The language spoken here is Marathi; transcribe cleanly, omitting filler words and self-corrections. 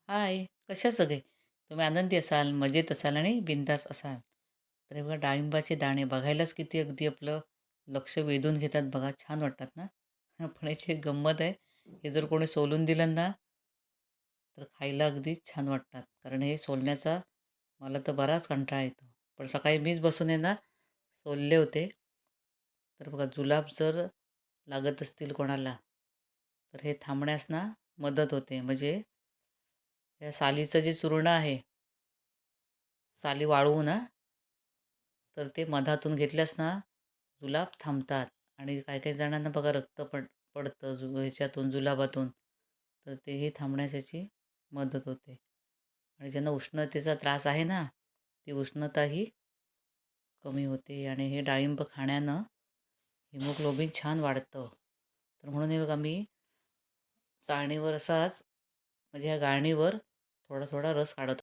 हाय, कशा सगळे? तुम्ही आनंदी असाल, मजेत असाल आणि बिनधास्त असाल. तर हे बघा डाळिंबाचे दाणे बघायलाच किती अगदी आपलं लक्ष वेधून घेतात बघा, छान वाटतात ना? पण याची एक गंमत आहे, हे जर कोणी सोलून दिलं ना, तर खायला अगदीच छान वाटतात. कारण हे सोलण्याचा मला तर बराच कंटाळा येतो. पण सकाळी मीच बसून आहे ना, सोलले होते. तर बघा जुलाब जर लागत असतील कोणाला, तर हे थांबण्यास ना मदत होते. म्हणजे या सालीचं जे चूर्ण आहे, साली वाळवू ना, तर ते मधातून घेतल्यास ना, जुलाब थांबतात आणि काही-काही जणांना बघा रक्त पडतं ह्याच्यातून जुलाबातून, तर तेही थांबण्यास याची मदत होते. आणि ज्यांना उष्णतेचा त्रास आहे ना, ती उष्णताही कमी होते आणि हे डाळिंब खाण्यानं हिमोग्लोबिन छान वाढतं. तर म्हणून हे बघा मी चाळणीवर असाच म्हणजे ह्या गाळणीवर थोडा-थोडा रस काढत